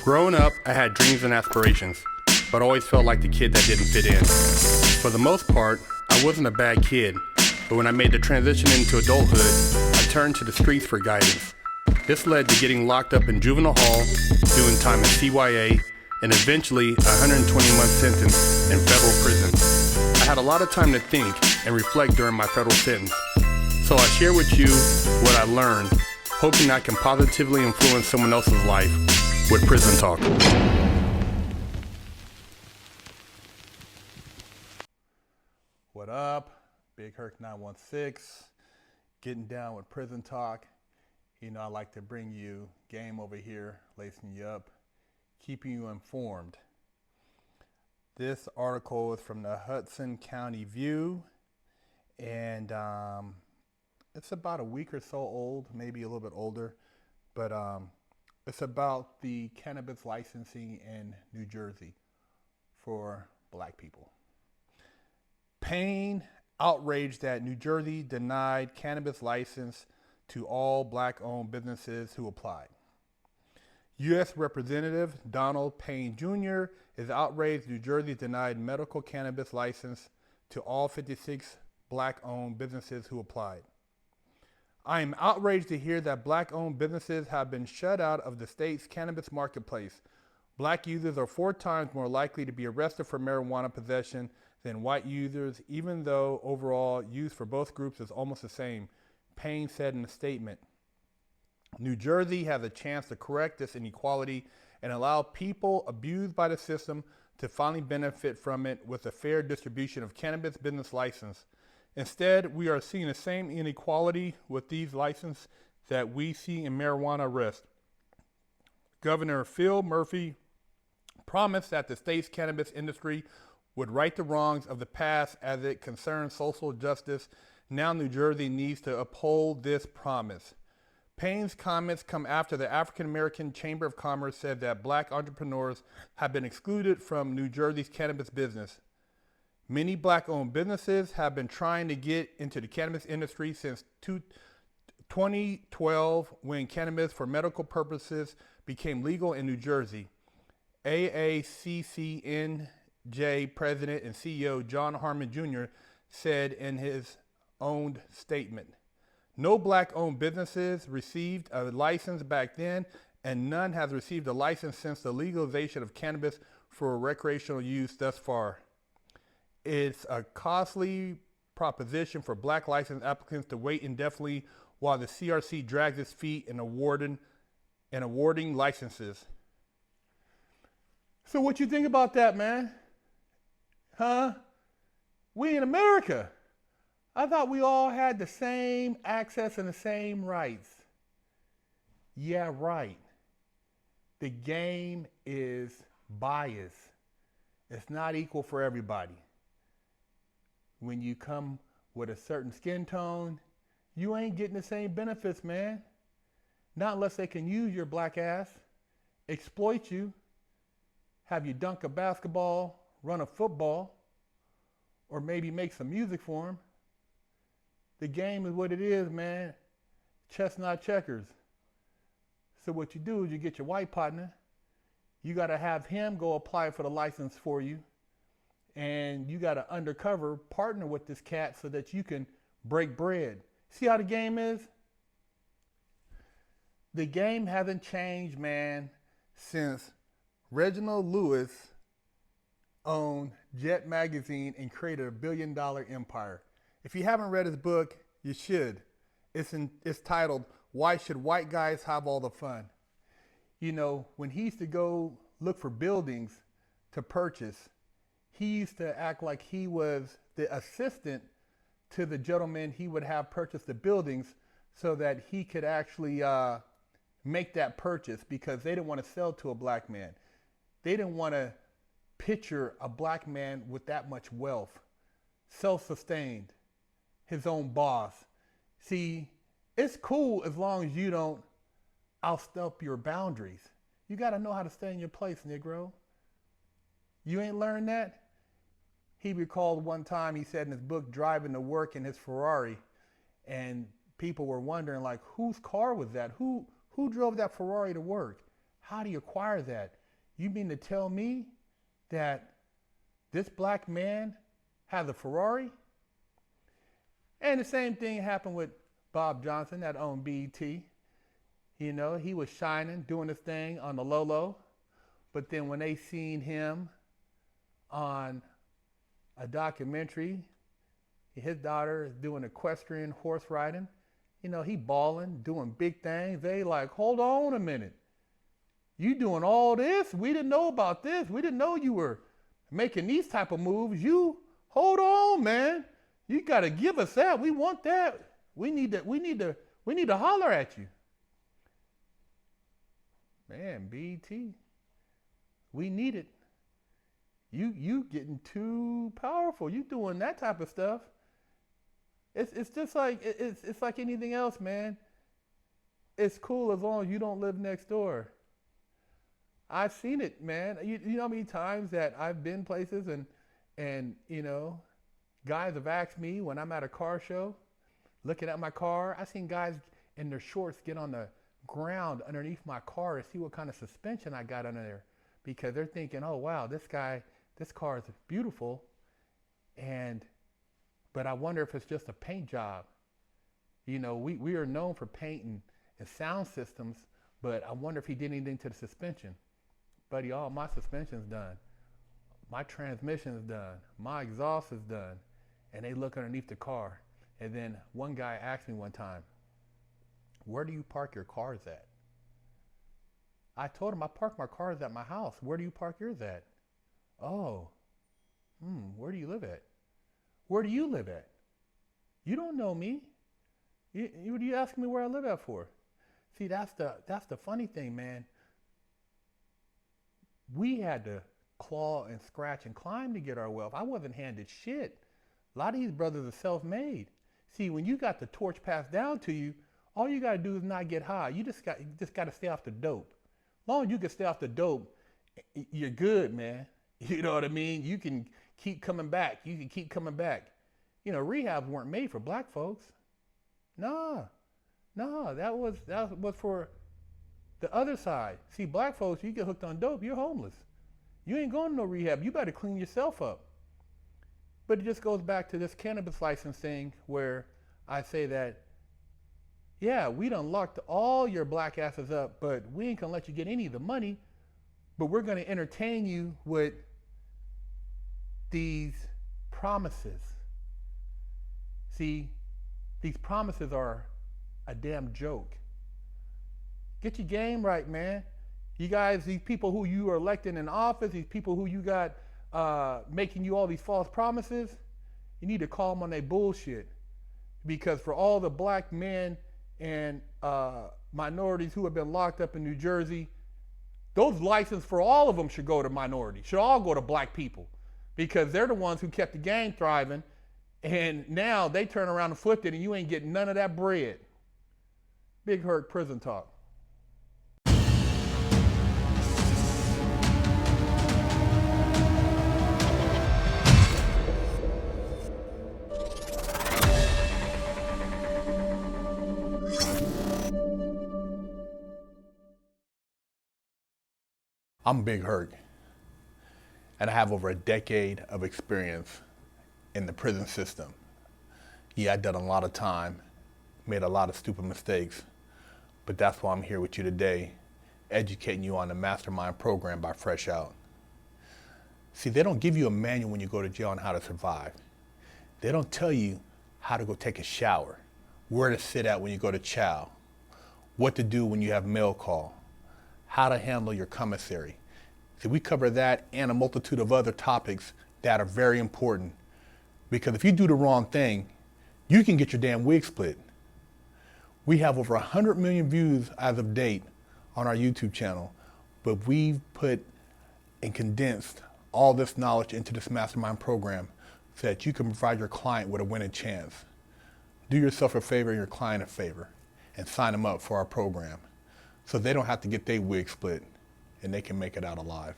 Growing up, I had dreams and aspirations, but always felt like the kid that didn't fit in. For the most part, I wasn't a bad kid, but when I made the transition into adulthood, I turned to the streets for guidance. This led to getting locked up in juvenile hall, doing time in CYA, and eventually a 120-month sentence in federal prison. I had a lot of time to think and reflect during my federal sentence, so I share with you what I learned, hoping I can positively influence someone else's life with Prison Talk. What up? Big Herc 916, getting down with Prison Talk. You know, I like to bring you game over here, lacing you up, keeping you informed. This article is from the Hudson County View, and it's about a week or so old, maybe a little bit older, but it's about the cannabis licensing in New Jersey for black people. Pain, outraged that New Jersey denied cannabis license to all black-owned businesses who applied. U.S. Representative Donald Payne Jr. is outraged New Jersey denied medical cannabis license to all 56 black-owned businesses who applied. I am outraged to hear that black-owned businesses have been shut out of the state's cannabis marketplace. Black users are 4 times more likely to be arrested for marijuana possession than white users, even though overall use for both groups is almost the same, Payne said in a statement. New Jersey has a chance to correct this inequality and allow people abused by the system to finally benefit from it with a fair distribution of cannabis business license. Instead, we are seeing the same inequality with these licenses that we see in marijuana arrest. Governor Phil Murphy promised that the state's cannabis industry would right the wrongs of the past as it concerns social justice. Now New Jersey needs to uphold this promise. Payne's comments come after the African American Chamber of Commerce said that black entrepreneurs have been excluded from New Jersey's cannabis business. Many black-owned businesses have been trying to get into the cannabis industry since 2012 when cannabis for medical purposes became legal in New Jersey. AACCNJ President and CEO John Harmon Jr. said in his own statement, "No black-owned businesses received a license back then, and none has received a license since the legalization of cannabis for recreational use thus far. It's a costly proposition for black license applicants to wait indefinitely while the CRC drags its feet in awarding licenses." So what you think about that, man? Huh? We in America. I thought we all had the same access and the same rights. Yeah, right. The game is biased. It's not equal for everybody. When you come with a certain skin tone, you ain't getting the same benefits, man. Not unless they can use your black ass, exploit you, have you dunk a basketball, run a football, or maybe make some music for them. The game is what it is, man. Chess, not checkers. So what you do is you get your white partner. You got to have him go apply for the license for you. And you got to undercover partner with this cat so that you can break bread. See how the game is? The game hasn't changed, man, since Reginald Lewis owned Jet Magazine and created a $1 billion empire. If you haven't read his book, you should. It's titled, "Why Should White Guys Have All the Fun?" You know, when he used to go look for buildings to purchase, he used to act like he was the assistant to the gentleman he would have purchase the buildings so that he could actually make that purchase because they didn't want to sell to a black man. They didn't want to picture a black man with that much wealth, self-sustained, his own boss. See, it's cool as long as you don't outstep your boundaries. You got to know how to stay in your place, Negro. You ain't learned that? He recalled one time, he said in his book, driving to work in his Ferrari, and people were wondering, like, whose car was that? Who drove that Ferrari to work? How do you acquire that? You mean to tell me that this black man has a Ferrari? And the same thing happened with Bob Johnson that owned BET. You know, he was shining, doing his thing on the low. But then when they seen him on a documentary, his daughter is doing equestrian horse riding, you know, he balling, doing big things. They like, hold on a minute. You doing all this? We didn't know about this. We didn't know you were making these type of moves. You, hold on, man. You got to give us that. We want that. We need to holler at you. Man, BT, we need it. You getting too powerful. You doing that type of stuff. It's just like it's like anything else, man. It's cool as long as you don't live next door. I've seen it, man. You know how many times that I've been places and you know, guys have asked me when I'm at a car show, looking at my car. I've seen guys in their shorts get on the ground underneath my car to see what kind of suspension I got under there, because they're thinking, oh wow, this car is beautiful, but I wonder if it's just a paint job. You know, we are known for painting and sound systems, but I wonder if he did anything to the suspension. Buddy, all my suspension's done. My transmission's done. My exhaust is done. And they look underneath the car. And then one guy asked me one time, where do you park your cars at? I told him I park my cars at my house. Where do you park yours at? Oh, where do you live at? Where do you live at? You don't know me. You asking me where I live at for? See, that's the funny thing, man. We had to claw and scratch and climb to get our wealth. I wasn't handed shit. A lot of these brothers are self-made. See, when you got the torch passed down to you, all you got to do is not get high. You just got to stay off the dope. As long as you can stay off the dope, you're good, man. You know what I mean? You can keep coming back. You can keep coming back. You know, rehabs weren't made for black folks. No, that was for the other side. See, black folks, you get hooked on dope, you're homeless. You ain't going to no rehab. You better clean yourself up. But it just goes back to this cannabis license thing where I say that, yeah, we done locked all your black asses up, but we ain't gonna let you get any of the money, but we're gonna entertain you with these promises. See, these promises are a damn joke. Get your game right, man. You guys, these people who you are electing in office, these people who you got making you all these false promises, you need to call them on their bullshit. Because for all the black men and minorities who have been locked up in New Jersey, those licenses for all of them should go to minorities, should all go to black people, because they're the ones who kept the gang thriving, and now they turn around and flipped it and you ain't getting none of that bread. Big Hurt Prison Talk. I'm Big Hurt, and I have over a decade of experience in the prison system. Yeah, I've done a lot of time, made a lot of stupid mistakes, but that's why I'm here with you today, educating you on the Mastermind program by Fresh Out. See, they don't give you a manual when you go to jail on how to survive. They don't tell you how to go take a shower, where to sit at when you go to chow, what to do when you have mail call, how to handle your commissary. See, we cover that and a multitude of other topics that are very important, because if you do the wrong thing, you can get your damn wig split. We have over 100 million views as of date on our YouTube channel, but we've put and condensed all this knowledge into this Mastermind program so that you can provide your client with a winning chance. Do yourself a favor and your client a favor and sign them up for our program, so they don't have to get their wig split and they can make it out alive.